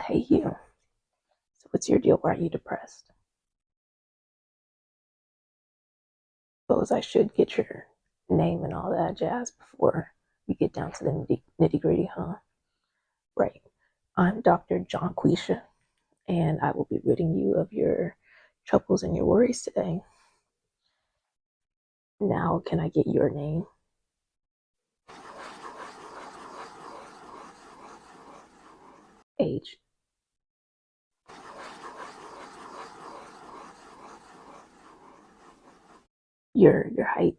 Hey, you. So, what's your deal? Why are you depressed? Suppose I should get your name and all that jazz before we get down to the nitty gritty, huh? Right. I'm Dr. John Quisha, and I will be ridding you of your troubles and your worries today. Now, can I get your name? Age? Your height?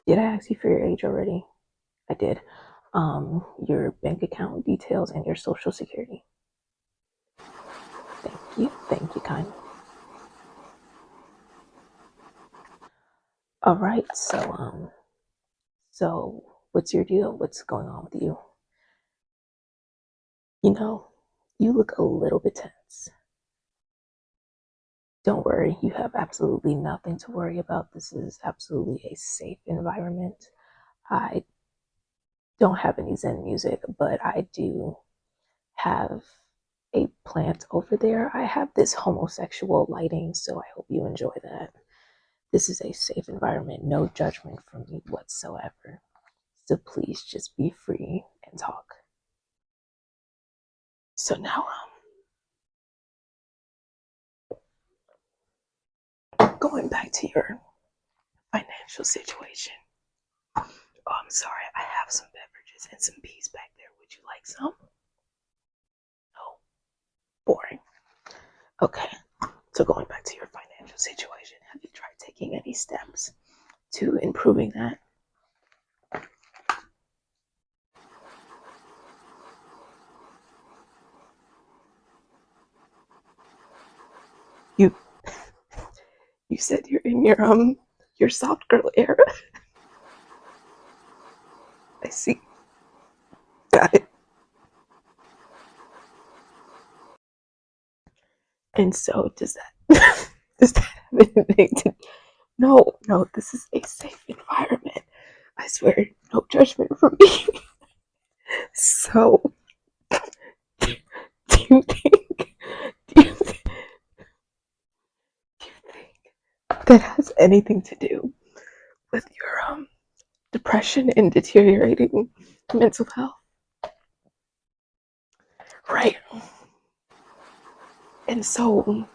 Did I ask you for your age already? I did. Your bank account details and your social security. Thank you, kind. All right, so what's your deal? What's going on with you? You know, you look a little bit tense. Don't worry, you have absolutely nothing to worry about. This is absolutely a safe environment. I don't have any Zen music, but I do have a plant over there. I have this homosexual lighting, so I hope you enjoy that. This is a safe environment, no judgment from me whatsoever. So please just be free and talk. So now, going back to your financial situation. Oh, I'm sorry, I have some beverages and some peas back there. Would you like some? No. Boring. Okay, so going back to your financial situation, have you tried taking any steps to improving that? You you said you're in your soft girl era. I see. Got it. And so does that does that have anything to no, this is a safe environment. I swear, no judgment from me. So do you think do you, think, do you think that has anything to do with your depression and deteriorating mental health? Right. And so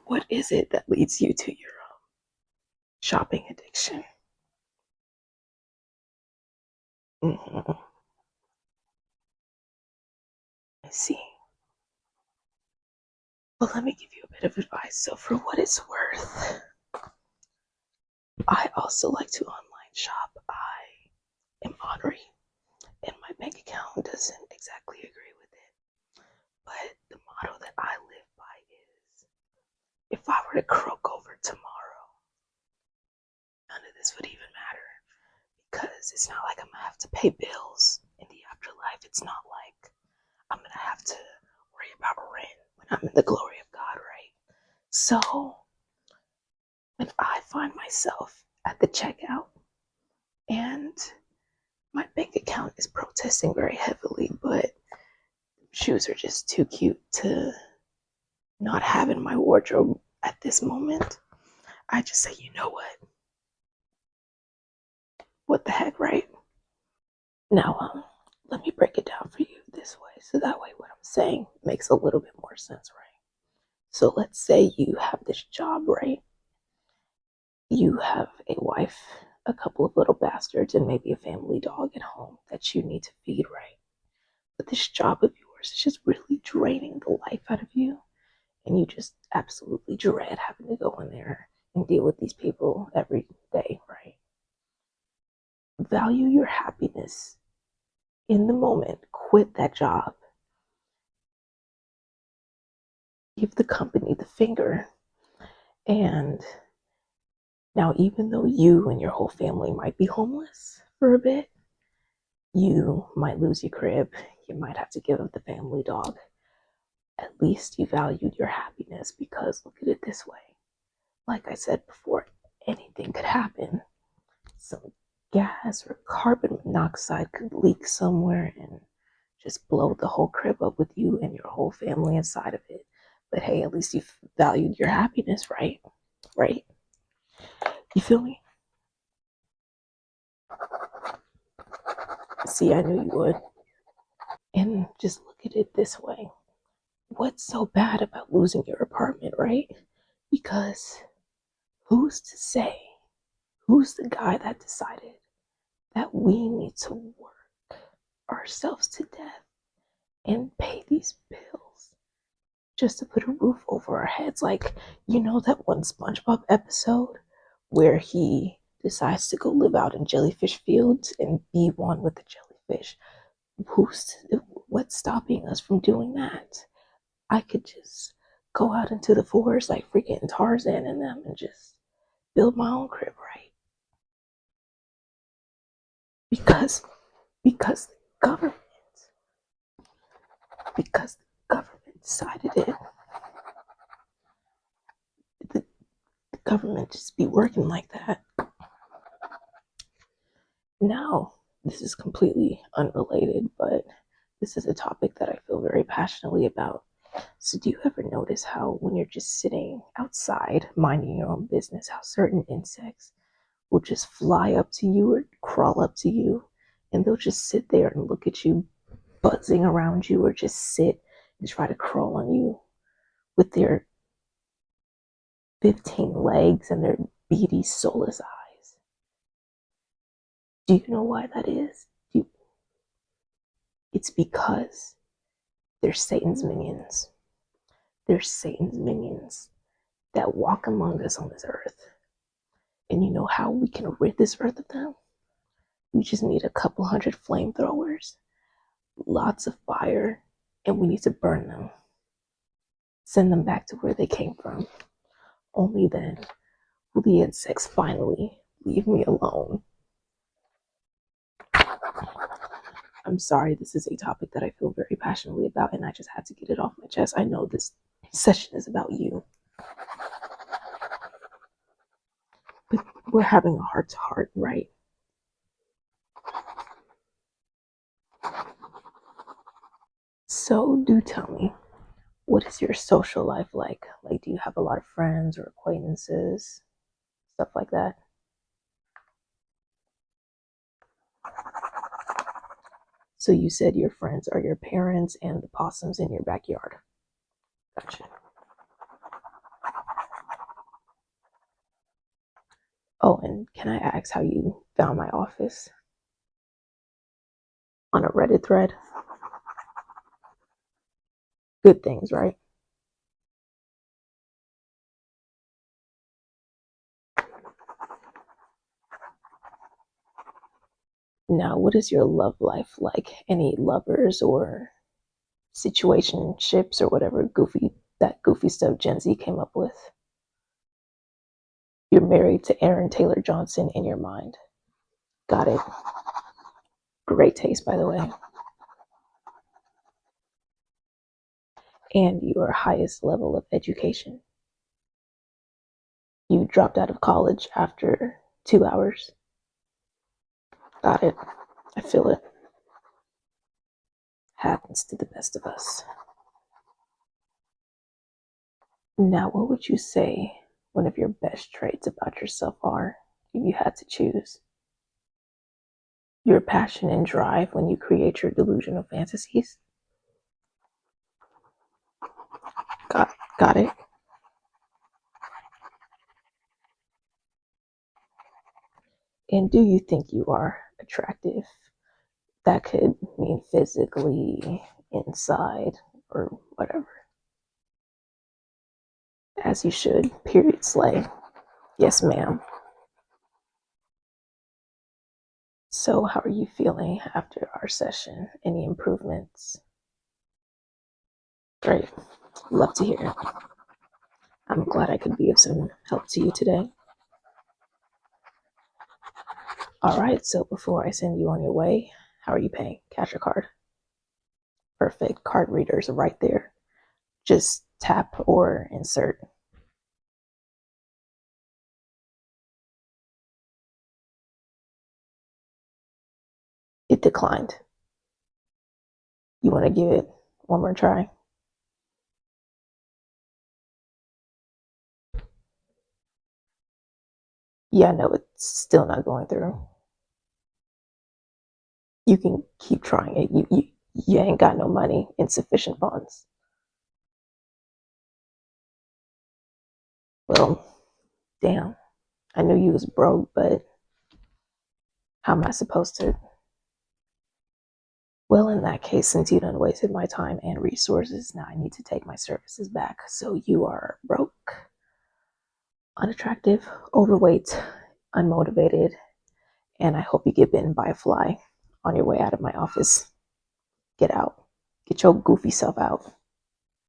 what is it that leads you to your shopping addiction? Mm-hmm. I see. Well, let me give you a bit of advice. So, for what it's worth, I also like to online shop. I am ornery, and my bank account doesn't exactly agree with it. But the motto that I live by is if I were to croak over tomorrow, none of this would even matter because it's not like I'm gonna have to pay bills in the afterlife. It's not like I'm gonna have to worry about rent when I'm in the glory of God, right? So when I find myself at the checkout and my bank account is protesting very heavily, but shoes are just too cute to not have in my wardrobe at this moment, I just say, you know what? What the heck, right? Now, let me break it down for you this way, so that way what I'm saying makes a little bit more sense, right? So let's say you have this job, right? You have a wife, a couple of little bastards, and maybe a family dog at home that you need to feed, right? But this job of yours is just really draining the life out of you, and you just absolutely dread having to go in there and deal with these people every day, right? Value your happiness in the moment, quit that job, give the company the finger. And now, even though you and your whole family might be homeless for a bit, you might lose your crib, you might have to give up the family dog. At least you valued your happiness, because look at it this way. Like I said before, anything could happen. Some gas or carbon monoxide could leak somewhere and just blow the whole crib up with you and your whole family inside of it. But hey, at least you valued your happiness, right? Right? You feel me? See, I knew you would. And just look at it this way. What's so bad about losing your apartment, right? Because who's to say? Who's the guy that decided that we need to work ourselves to death and pay these bills just to put a roof over our heads? Like, you know that one SpongeBob episode where he decides to go live out in jellyfish fields and be one with the jellyfish? What's stopping us from doing that? I could just go out into the forest like freaking Tarzan and them and just build my own crib, right? Because the government because the government decided it. The government just be working like that. Now, this is completely unrelated, but this is a topic that I feel very passionately about. So, do you ever notice how, when you're just sitting outside minding your own business, how certain insects will just fly up to you or crawl up to you and they'll just sit there and look at you, buzzing around you, or just sit and try to crawl on you with their 15 legs and their beady, soulless eyes? Do you know why that is? It's because they're Satan's minions. They're Satan's minions that walk among us on this earth. And you know how we can rid this earth of them? We just need a couple hundred flamethrowers, lots of fire, and we need to burn them. Send them back to where they came from. Only then will the insects finally leave me alone. I'm sorry, this is a topic that I feel very passionately about, and I just had to get it off my chest. I know this session is about you, but we're having a heart to heart, right? So do tell me, what is your social life like? Like, do you have a lot of friends or acquaintances, stuff like that? So you said your friends are your parents and the possums in your backyard. Gotcha. Oh, and can I ask how you found my office? On a Reddit thread? Good things, right? Now, what is your love life like? Any lovers or situationships or whatever goofy stuff Gen Z came up with? You're married to Aaron Taylor Johnson in your mind. Got it. Great taste, by the way. And your highest level of education. You dropped out of college after 2 hours. Got it. I feel it. Happens to the best of us. Now, what would you say one of your best traits about yourself are if you had to choose? Your passion and drive when you create your delusional fantasies? Got it. And do you think you are attractive? That could mean physically, inside, or whatever. As you should. Period, slay. Yes, ma'am. So, how are you feeling after our session? Any improvements? Great. Love to hear it. I'm glad I could be of some help to you today. All right, so before I send you on your way, how are you paying? Cash or card? Perfect. Card readers are right there. Just tap or insert. it declined. You want to give it one more try? Yeah, no, it's still not going through. You can keep trying it. You ain't got no money, insufficient funds. Well, damn. I knew you was broke, but how am I supposed to? Well, in that case, since you done wasted my time and resources, now I need to take my services back. So you are broke, unattractive, overweight, unmotivated, and I hope you get bitten by a fly on your way out of my office. Get out. Get your goofy self out.